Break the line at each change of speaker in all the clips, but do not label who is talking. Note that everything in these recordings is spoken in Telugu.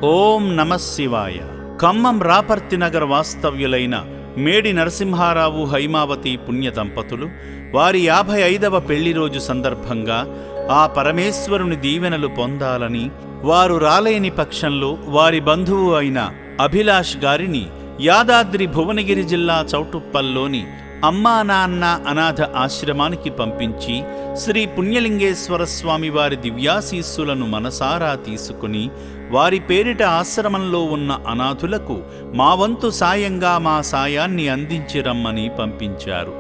ఓం నమః శివాయ. ఖమ్మం రాపర్తి నగర వాస్తవ్యులైన మేడి నరసింహారావు హైమావతి పుణ్య దంపతులు వారి 55వ పెళ్లి రోజు సందర్భంగా ఆ పరమేశ్వరుని దీవెనలు పొందాలని, వారు రాలేని పక్షంలో వారి బంధువు అయిన అభిలాష్ గారిని యాదాద్రి భువనగిరి జిల్లా చౌటుప్పల్లోని అమ్మా నాన్న అనాథ ఆశ్రమానికి పంపించి శ్రీ పుణ్యలింగేశ్వర స్వామి వారి దివ్యాశీస్సులను మనసారా తీసుకుని వారి పేరిట ఆశ్రమంలో ఉన్న అనాథులకు మా వంతు సాయంగా మా సాయాన్ని అందించిరమ్మని పంపించారు.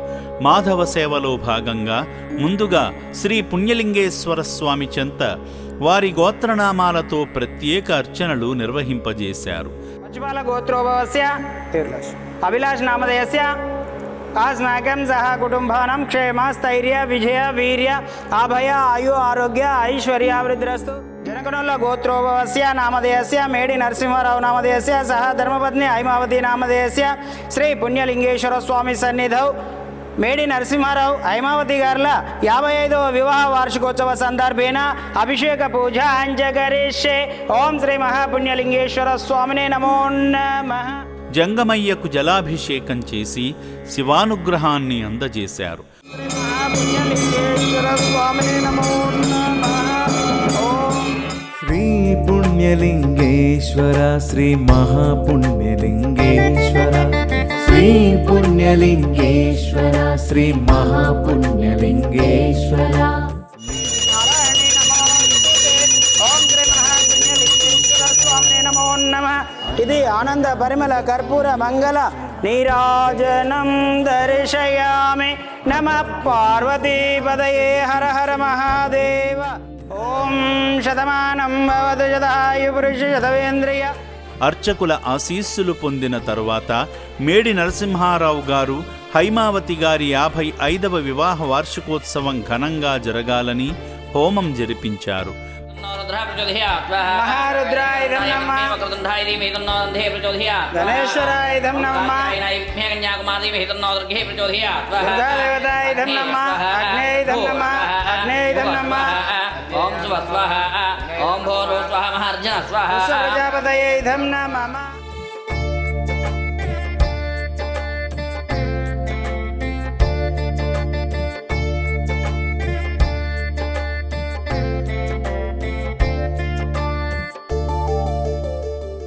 మాధవ సేవలో భాగంగా ముందుగా శ్రీ పుణ్యలింగేశ్వర స్వామి చెంత వారి గోత్రనామాలతో ప్రత్యేక అర్చనలు నిర్వహింపజేశారు.
అభిలాష్ నామధేయస్య अस्माकं सह कुटुंबानां क्षेम स्थैर्य विजय वीर्य अभय आयु आरोग्य ऐश्वर्यावृद्धिरस्तु. जनगणोल्ल गोत्रोभवस्य नामधेयस्य मेडि नरसिंहराव नामधेयस्य सह धर्मपत्नी हैमावती नामधेयस्य श्री पुण्यलिंगेश्वर स्वामी सन्निधौ మేడి నరసింహారావు హైమావతి గారుల 55వ వివాహ వార్షికోత్సవ సందర్భేన అభిషేక పూజ అంజగరిష్యే. ఓం శ్రీ మహాపుణ్యలింగేశ్వర స్వామినే నమో నమః.
జంగమయ్యకు జలాభిషేకం చేసి శివానుగ్రహాన్ని అందజేశారు.
శ్రీ పుణ్యలింగేశ్వర శ్రీ మహాపుణ్యలింగేశ్వర శ్రీ పుణ్యలింగేశ్వర శ్రీ మహాపుణ్యలింగేశ్వర.
ఇది ఆనంద పరిమళ కర్పూర మంగళ నీరాజనం దర్శయామి. నమః పార్వతీపదయే హర హర మహాదేవ. ఓం శతమానం భవతు శతాయు పురుష శతవేంద్రియ.
అర్చకుల ఆశీస్సులు పొందిన తరువాత మేడి నరసింహారావు గారు హైమావతి గారి 55వ వివాహ వార్షికోత్సవం ఘనంగా జరగాలని హోమం జరిపించారు.
మహారుద్రాయుధం నమః. గణేశ్వరాయుధం నమః. దుర్గాదేవతాయుధం నమః. అగ్నేయుధం నమః. అగ్నేయుధం నమః.
ఓం శివ స్వాహ. ఓం భూర్భువః స్వాహ మహార్జన స్వాహ.
ప్రజాపతయేధం నమః.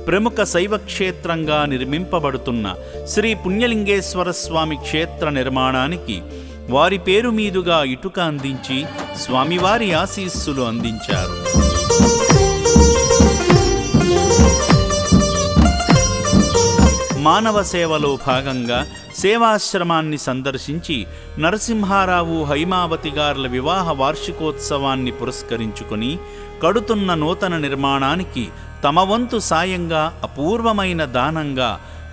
ప్రముఖ శైవ క్షేత్రంగా నిర్మింపబడుతున్న శ్రీ పుణ్యలింగేశ్వర స్వామి క్షేత్ర నిర్మాణానికి వారి పేరు మీదుగా ఇటుక అందించి స్వామివారి ఆశీస్సులు అందించారు. మానవ సేవలో భాగంగా సేవాశ్రమాన్ని సందర్శించి నరసింహారావు హైమావతి గారుల వివాహ వార్షికోత్సవాన్ని పురస్కరించుకొని కడుతున్న నూతన నిర్మాణానికి తమ వంతు సాయంగా అపూర్వమైన దానంగా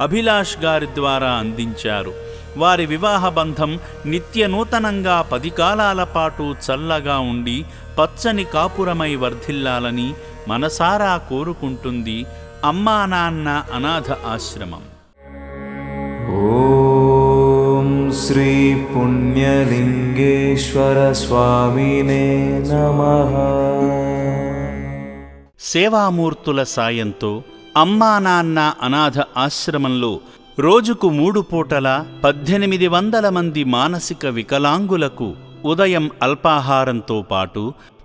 అభిలాష్ గారి ద్వారా అందించారు. వారి వివాహ బంధం నిత్య నూతనంగా 10 కాలాల పాటు చల్లగా ఉండి పచ్చని కాపురమై వర్ధిల్లాలని మనసారా కోరుకుంటుంది అమ్మా నాన్న అనాథ ఆశ్రమం.
ఓం శ్రీ పుణ్యలింగేశ్వర స్వామినే నమః.
సేవామూర్తుల సాయంతో అమ్మా నాన్న అనాథ ఆశ్రమంలో రోజుకు 3 పూటల 1800 మంది మానసిక వికలాంగులకు ఉదయం అల్పాహారంతో పాటు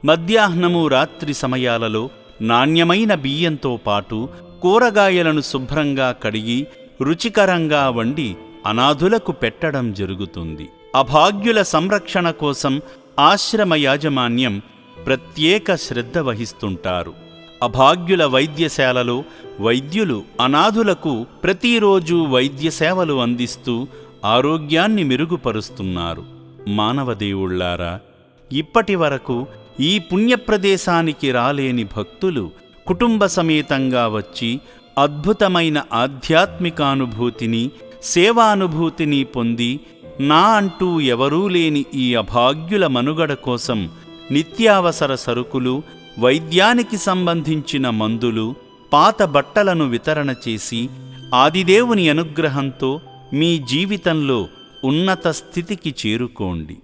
మధ్యాహ్నము రాత్రి సమయాలలో నాణ్యమైన బియ్యంతో పాటు కూరగాయలను శుభ్రంగా కడిగి రుచికరంగా వండి అనాథులకు పెట్టడం జరుగుతుంది. అభాగ్యుల సంరక్షణ కోసం ఆశ్రమ యాజమాన్యం ప్రత్యేక శ్రద్ధ వహిస్తుంటారు. అభాగ్యుల వైద్యశాలలో వైద్యులు అనాథులకు ప్రతిరోజు వైద్య సేవలు అందిస్తూ ఆరోగ్యాన్ని మెరుగుపరుస్తున్నారు. మానవదేవుళ్లారా, ఇప్పటి వరకు ఈ పుణ్యప్రదేశానికి రాలేని భక్తులు కుటుంబ సమేతంగా వచ్చి అద్భుతమైన ఆధ్యాత్మికానుభూతిని, సేవానుభూతిని పొంది నా అంటూ ఎవరూ లేని ఈ అభాగ్యుల మనుగడ కోసం నిత్యావసర సరుకులు, వైద్యానికి సంబంధించిన మందులు, పాత బట్టలను వితరణ చేసి ఆదిదేవుని అనుగ్రహంతో మీ జీవితంలో ఉన్నత స్థితికి చేరుకోండి.